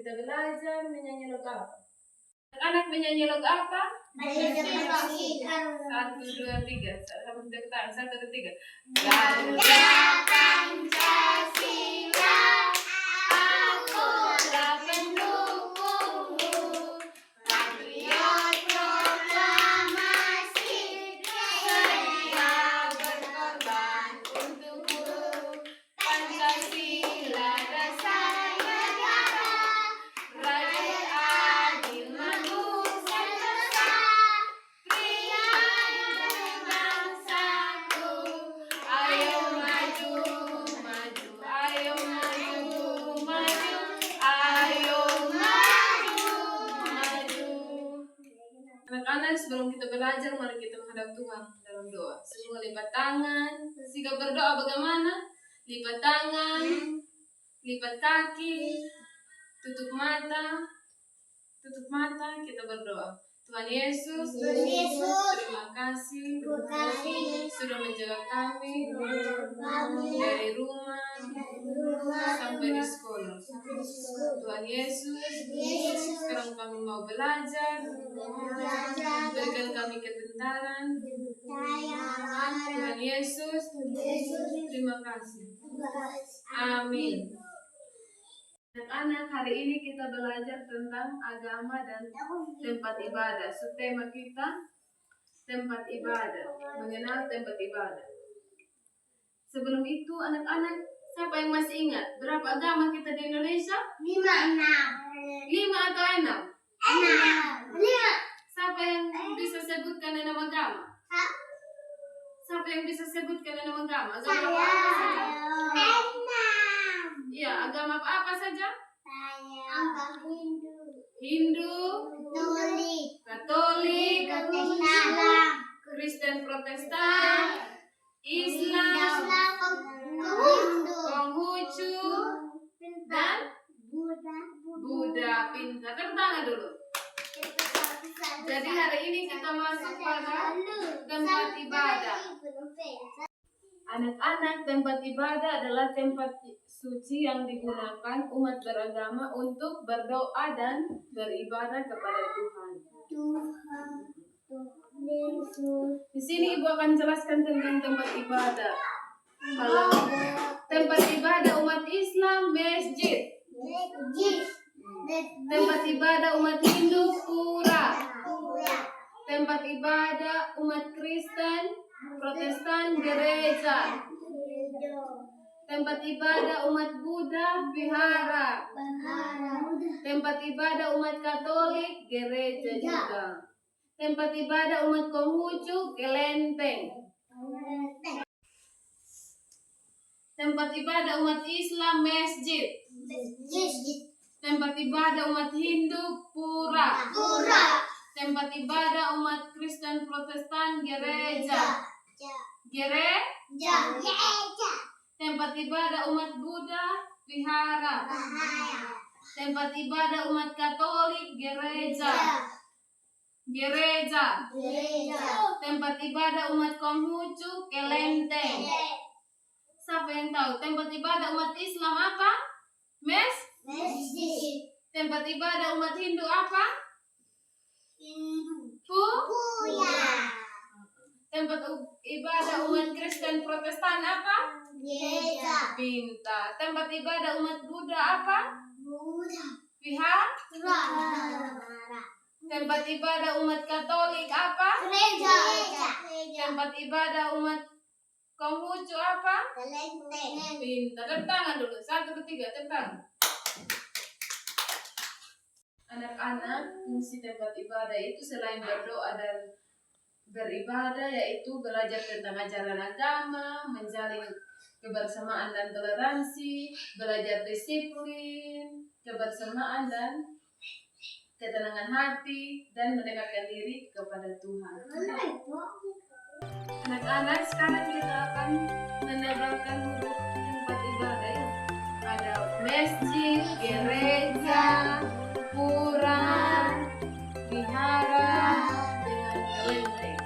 kita belajar menyanyi lagu apa? Anak menyanyi lagu apa? Satu, dua, tiga. Sama kita ketahuan. Satu, dua, tiga. Garuda Pancasila, akulah pendukungmu. Patriot proklamasi, sedia berkorban untukmu. Pancasila dasar negara, rakyat adil manusia dosa, pria dan bangsaku. Ayo maju, maju, ayo maju, maju, ayo maju, maju. Anak-anak, sebelum kita belajar, mari kita menghadap Tuhan dalam doa. Semua lipat tangan. Sikap berdoa bagaimana? Lipat tangan, lipat kaki, tutup mata, kita berdoa. Tuhan Yesus, terima kasih sudah menjaga kami dari rumah sampai di sekolah. Tuhan Yesus, sekarang kami mau belajar, berikan kami ketentaran. Tuhan Yesus, terima kasih. Amin. Anak-anak, hari ini kita belajar tentang agama dan tempat ibadah. Tema kita tempat ibadah, mengenal tempat ibadah. Sebelum itu, anak-anak, siapa yang masih ingat berapa agama kita di Indonesia? 5 atau 6? 6. Siapa yang bisa sebutkan 6 agama? Siapa yang bisa sebutkan 6 agama? Agama apa saja? Iya, agama apa saja? Hindu, Katolik, Kristen Protestan, Islam, Konghucu, dan Buddha. Pintar. Tepuk tangan dulu. Jadi hari ini kita masuk pada tempat ibadah. Anak-anak, tempat ibadah adalah tempat suci yang digunakan umat beragama untuk berdoa dan beribadah kepada Tuhan. Di sini Ibu akan jelaskan tentang tempat ibadah. Kalau tempat ibadah umat Islam, masjid. Tempat ibadah umat Hindu, pura. Tempat ibadah umat Kristen, Protestan, gereja. Tempat ibadah umat Buddha, vihara. Tempat ibadah umat Katolik, gereja juga. Tempat ibadah umat Konghucu, kelenteng. Tempat ibadah umat Islam, masjid. Tempat ibadah umat Hindu, pura. Tempat ibadah umat Kristen Protestan, gereja. Tempat ibadah umat Buddha, vihara. Tempat ibadah umat Katolik, gereja. Tempat ibadah umat Konghucu, kelenteng. Siapa yang tahu tempat ibadah umat Islam apa? Masjid. Tempat ibadah umat Hindu apa? Puya. Tempat ibadah umat Kristen Protestan apa? Gereja. Pintar. Tempat ibadah umat Buddha apa? Vihara. Tempat ibadah umat Katolik apa? Gereja. Tempat ibadah umat Konghucu apa? Kelenteng. Pintar. Tepuk tangan dulu. 1, 2, 3. Tepuk tangan. Anak-anak, fungsi tempat ibadah itu selain berdoa dan beribadah, yaitu belajar tentang ajaran agama, menjalin kebersamaan dan toleransi, belajar disiplin, kebersamaan dan ketenangan hati, dan mendekatkan diri kepada Tuhan. Anak-anak, sekarang kita akan menebarkan huruf tempat ibadah ya. Ada masjid, gereja, pura, vihara, dengan kelenteng.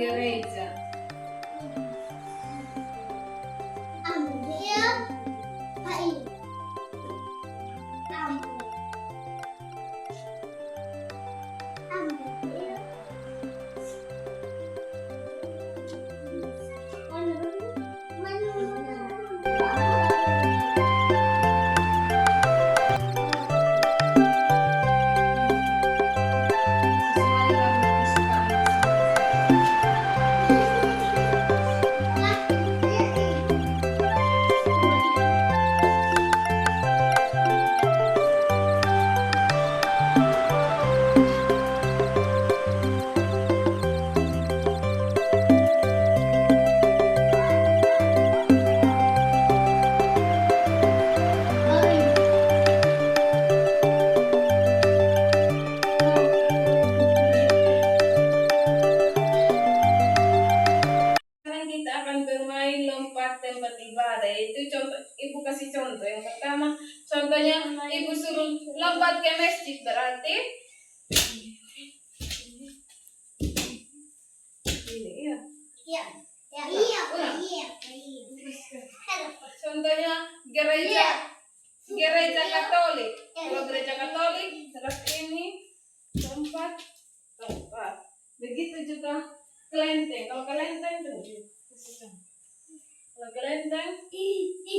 gereja. Ambil kain. Sesuai dengan kesukaan. Sekarang kita akan bermain lompat tempat ibadah. Itu contoh, ibu kasih contoh. Yang pertama, contohnya ibu suruh lompat ke masjid, berarti ini ya. Contohnya gereja Katolik. Kalau gereja Katolik seperti ini, lompat. Begitu juga kelenteng. Kalau kelenteng tuh, kalau kelenteng gini.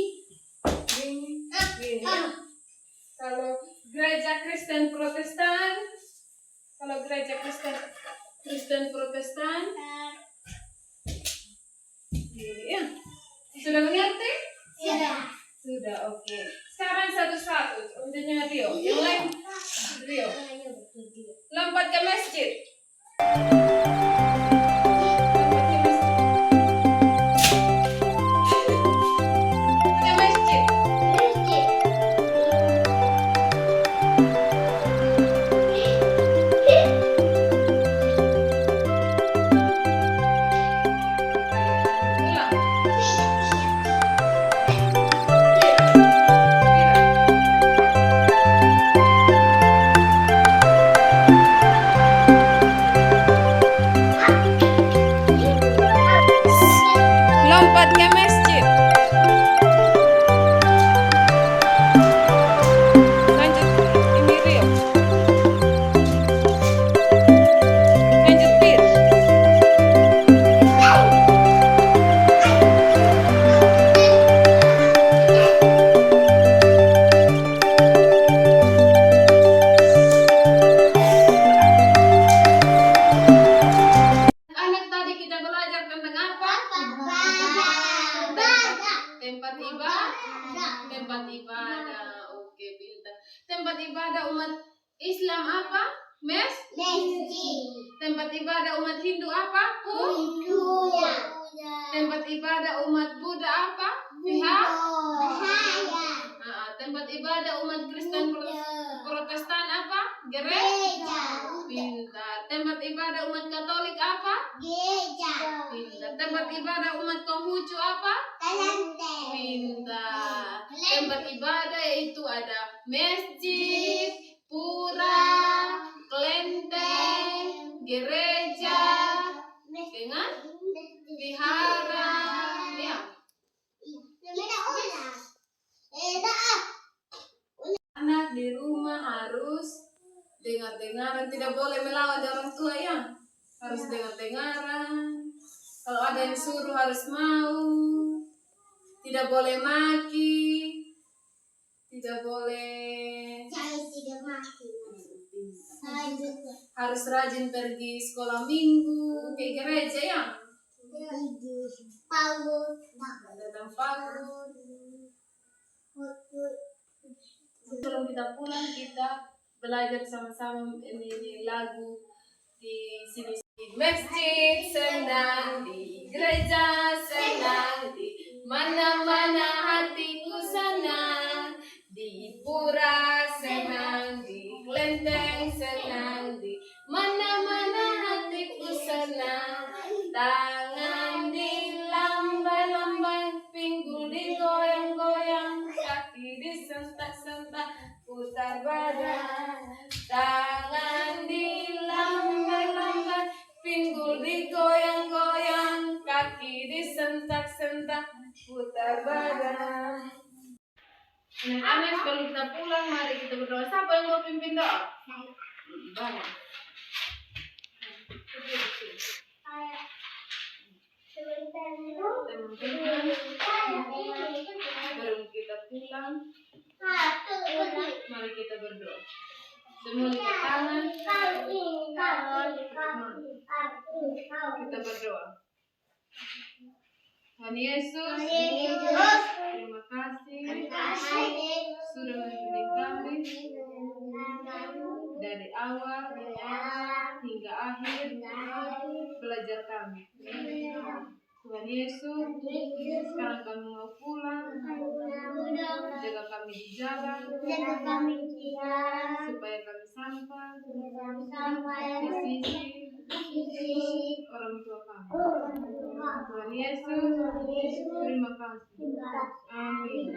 Kalau gereja Kristen Protestan, gini ya. Sudah mengerti? Sudah, oke. Sekarang satu-satu. Untuknya Rio. Yang lain Rio. Lompat ke masjid. Ke masjid. Ulang. Lompat ke masjid. Lanjut, ini Rio. Lanjut, Pir. Anak tadi kita belajar tentang apa? Tempat ibadah. Oke, pintar. Tempat ibadah umat Islam apa? Tempat ibadah umat Hindu apa? Tempat ibadah umat Buddha apa? Tempat ibadah umat Kristen Protestan apa? Gereja. Pintar. Tempat ibadah umat Katolik apa? Pintar. Tempat ibadah umat Konghucu apa? Pintar. Tempat ibadah itu ada masjid, pura, kelenteng, gereja, dengan vihara. Ya. Anak di rumah harus dengar-dengaran, tidak boleh melawan orang tua ya. Harus dengar-dengaran. Kalau ada yang suruh harus mau. Tidak boleh maki. Tidak boleh. Harus rajin pergi sekolah minggu ke gereja ya. Datang PAUD. Sebelum kita pulang kita belajar sama-sama ini lagu di sini. Di masjid senang, di gereja senang, di mana-mana hatiku senang, di pura senang, di kelenteng senang, di mana-mana hatiku senang. Tangan dilambai-lambai, pinggul digoyang-goyang, kaki disentak-sentak, putar badan. Tangan dilambai-lambai, pinggul digoyang-goyang. putar badan. Anak-anak sebelum kita pulang, mari kita berdoa. Siapa yang mau pimpin doa? Banyak. Sebelum kita pulang, mari kita berdoa. Semua lipat tangan. Kita berdoa. Tuhan Yesus, terima kasih sudah membimbing kami dari awal hingga akhir belajar kami. Tuhan Yesus, sekarang kami mau pulang, jaga kami di jalan, supaya kami sampai di sisi orang tua kami. Tuhan Yesus, terima kasih. Amin.